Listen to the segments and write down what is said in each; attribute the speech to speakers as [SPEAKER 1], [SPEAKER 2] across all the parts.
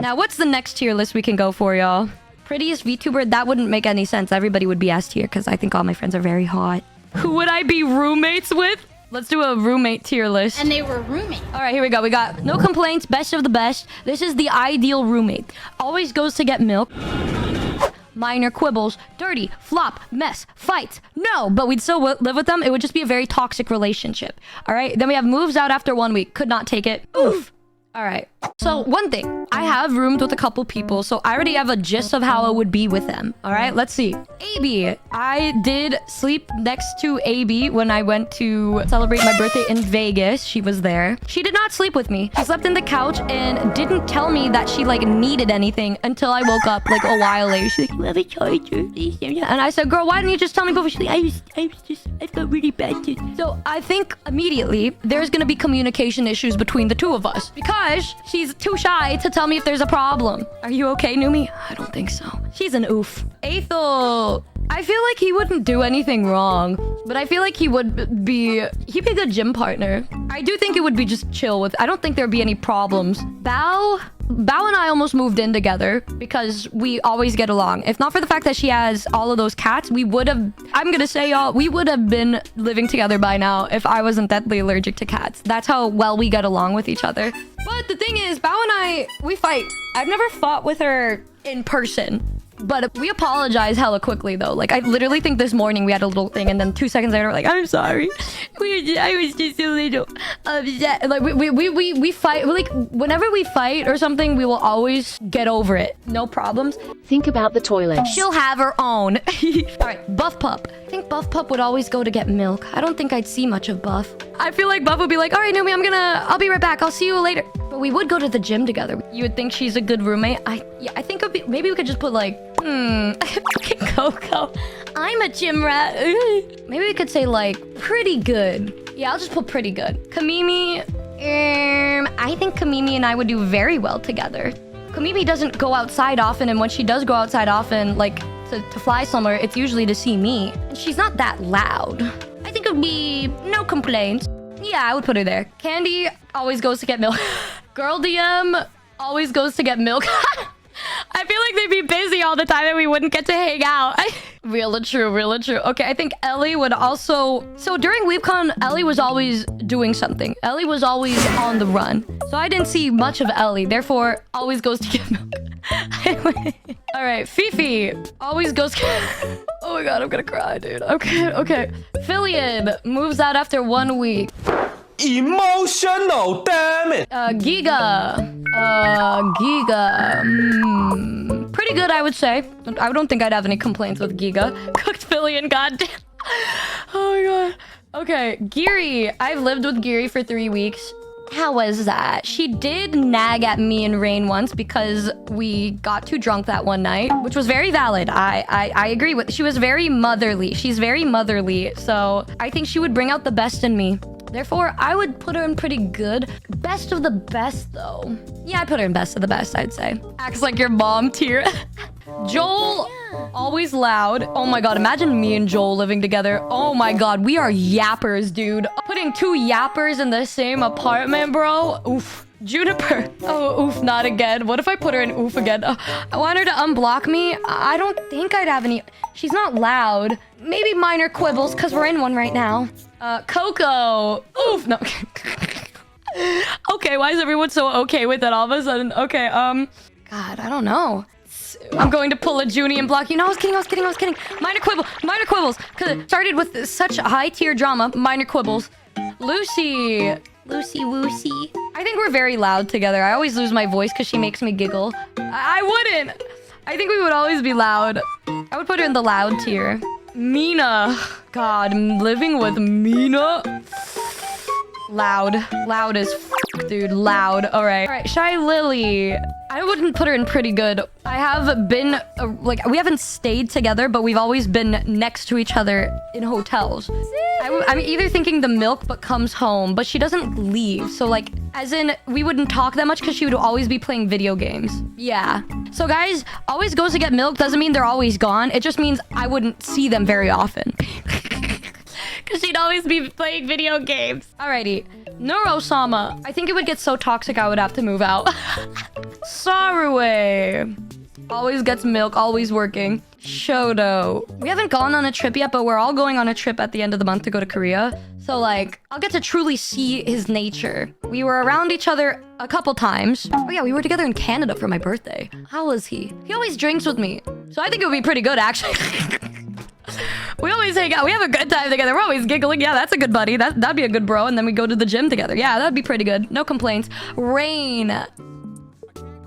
[SPEAKER 1] Now, what's the next tier list we can go for, y'all? Prettiest VTuber? That wouldn't make any sense. Everybody would be S tier because I think all my friends are very hot. Who would I be roommates with? Let's do a roommate tier list.
[SPEAKER 2] And they were roommates.
[SPEAKER 1] All right, here we go. We got no complaints, best of the best. This is the ideal roommate. Always goes to get milk. Minor quibbles, dirty, flop, mess, fights. No, but we'd still live with them. It would just be a very toxic relationship. All right, then we have moves out after 1 week. Could not take it. Oof. All right. So one thing, I have roomed with a couple people, so I already have a gist of how it would be with them. All right, let's see. AB. I did sleep next to AB when I went to celebrate my birthday in Vegas. She was there. She did not sleep with me. She slept in the couch and didn't tell me that she like needed anything until I woke up like a while later. She's like, "You have a charger?" And I said, "Girl, why didn't you just tell me before?" She's like, I felt really bad too. So I think immediately there's gonna be communication issues between the two of us because she's too shy to tell me if there's a problem. Are you okay, Numi? I don't think so. She's an oof. Aethel. I feel like he wouldn't do anything wrong, but I feel like he'd be a good gym partner. I do think it would be just chill with. I don't think there'd be any problems. Bao and I almost moved in together because we always get along. If not for the fact that she has all of those cats, we would have, I'm gonna say y'all, we would have been living together by now if I wasn't deathly allergic to cats. That's how well we get along with each other. But the thing is, Bao and I, we fight. I've never fought with her in person. But we apologize hella quickly, though. Like, I literally think this morning we had a little thing, and then 2 seconds later, we're like, "I'm sorry. I was just a little upset." Like, we fight. Like, whenever we fight or something, we will always get over it. No problems.
[SPEAKER 3] Think about the toilet.
[SPEAKER 1] She'll have her own. All right, Buff Pup. I think Buff Pup would always go to get milk. I don't think I'd see much of Buff. I feel like Buff would be like, "All right, Numi, I'll be right back. I'll see you later." But we would go to the gym together. You would think she's a good roommate. Yeah, I think maybe we could just put like, Coco. I'm a gym rat. Maybe we could say like pretty good. Yeah, I'll just put pretty good. Kamimi. I think Kamimi and I would do very well together. Kamimi doesn't go outside often, and when she does go outside often, like to fly somewhere, it's usually to see me. And she's not that loud. I think it would be no complaints. Yeah, I would put her there. Candy always goes to get milk. Girl DM always goes to get milk. I feel like they'd be busy all the time and we wouldn't get to hang out. Real and true, real and true. Okay, I think Ellie would also... So during WeebCon, Ellie was always doing something. Ellie was always on the run. So I didn't see much of Ellie. Therefore, always goes to get milk. All right, Fifi always goes... Oh my god, I'm gonna cry, dude. Okay. Filian moves out after 1 week.
[SPEAKER 4] Emotional, damn it.
[SPEAKER 1] Giga. Pretty good, I would say. I don't think I'd have any complaints with Giga. Cooked Filian, goddamn. Oh my god. Okay, Giri. I've lived with Giri for 3 weeks. How was that? She did nag at me and Rain once because we got too drunk that one night, which was very valid. I agree with. She was very motherly. She's very motherly, so I think she would bring out the best in me. Therefore, I would put her in pretty good. Best of the best, though. Yeah, I'd put her in best of the best, I'd say. Acts like your mom tier. Joel, always loud. Oh my god, imagine me and Joel living together. Oh my god, we are yappers, dude. Putting 2 yappers in the same apartment, bro. Oof. Juniper. Oh, oof, not again. What if I put her in oof again? I want her to unblock me. I don't think I'd have any... She's not loud. Maybe minor quibbles, because we're in one right now. Coco. Oof. No. Okay, why is everyone so okay with that all of a sudden? Okay, God, I don't know. I'm going to pull a Junie and block you. No, I was kidding. Minor quibbles. Because it started with such high tier drama. Minor quibbles. Lucy Woosey. I think we're very loud together. I always lose my voice because she makes me giggle. I wouldn't. I think we would always be loud. I would put her in the loud tier. Mina. God, living with Mina. Loud as f, dude. Loud. All right. Shy Lily. I wouldn't put her in pretty good. I have been, we haven't stayed together, but we've always been next to each other in hotels. I'm either thinking the milk, but comes home, but she doesn't leave. So, like, as in, we wouldn't talk that much because she would always be playing video games. Yeah. So, guys, always goes to get milk doesn't mean they're always gone. It just means I wouldn't see them very often. Because she'd always be playing video games. Alrighty. Neurosama. I think it would get so toxic I would have to move out. Sarue. Always gets milk, always working. Shoto. We haven't gone on a trip yet, but we're all going on a trip at the end of the month to go to Korea. So, like, I'll get to truly see his nature. We were around each other a couple times. Oh, yeah, we were together in Canada for my birthday. How was he? He always drinks with me. So I think it would be pretty good, actually. We always hang out. We have a good time together. We're always giggling. Yeah, that's a good buddy. That'd be a good bro. And then we go to the gym together. Yeah, that'd be pretty good. No complaints. Rain.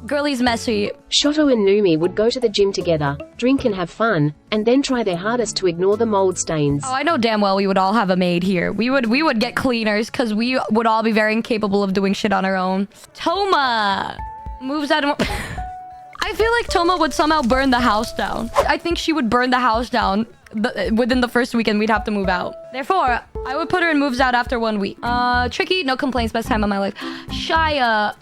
[SPEAKER 1] Girlie's messy.
[SPEAKER 2] Shoto and Numi would go to the gym together, drink and have fun, and then try their hardest to ignore the mold stains.
[SPEAKER 1] Oh, I know damn well we would all have a maid here. We would get cleaners because we would all be very incapable of doing shit on our own. Toma moves out of... I feel like Toma would somehow burn the house down. I think she would burn the house down within the first weekend. We'd have to move out. Therefore, I would put her in moves out after 1 week. Tricky, no complaints, best time of my life. Shia,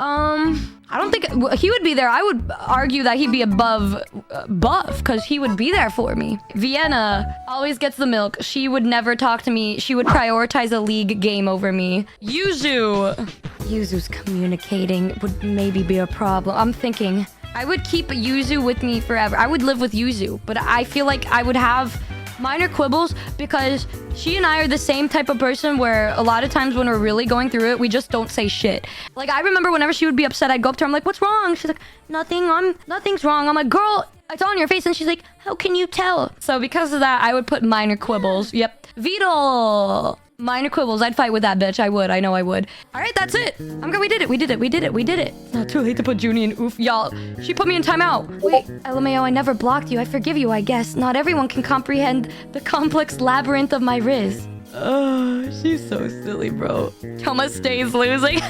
[SPEAKER 1] I don't think he would be there. I would argue that he'd be above buff because he would be there for me. Vienna always gets the milk. She would never talk to me. She would prioritize a league game over me. Yuzu. Yuzu's communicating would maybe be a problem. I'm thinking I would keep Yuzu with me forever. I would live with Yuzu, but I feel like I would have minor quibbles because she and I are the same type of person where a lot of times when we're really going through it, we just don't say shit. Like, I remember whenever she would be upset, I'd go up to her. I'm like, what's wrong? She's like, nothing's wrong. I'm like, girl, it's on your face. And she's like, how can you tell? So because of that, I would put minor quibbles. Yep. Vito. Minor quibbles. I'd fight with that bitch. I would. I know I would. All right, that's it. I'm good. We did it. We did it. We did it. We did it. It's not too late to put Junie in oof. Y'all, she put me in timeout. Wait, LMAO, I never blocked you. I forgive you, I guess. Not everyone can comprehend the complex labyrinth of my Riz. Oh, she's so silly, bro. Toma stays losing.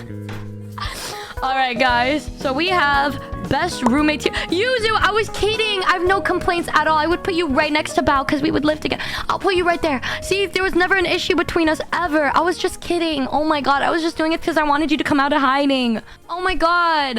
[SPEAKER 1] All right, guys. So we have best roommate tier. Yuzu, I was kidding. I have no complaints at all. I would put you right next to Bao because we would live together. I'll put you right there. See, there was never an issue between us ever. I was just kidding. Oh my god. I was just doing it because I wanted you to come out of hiding. Oh my god.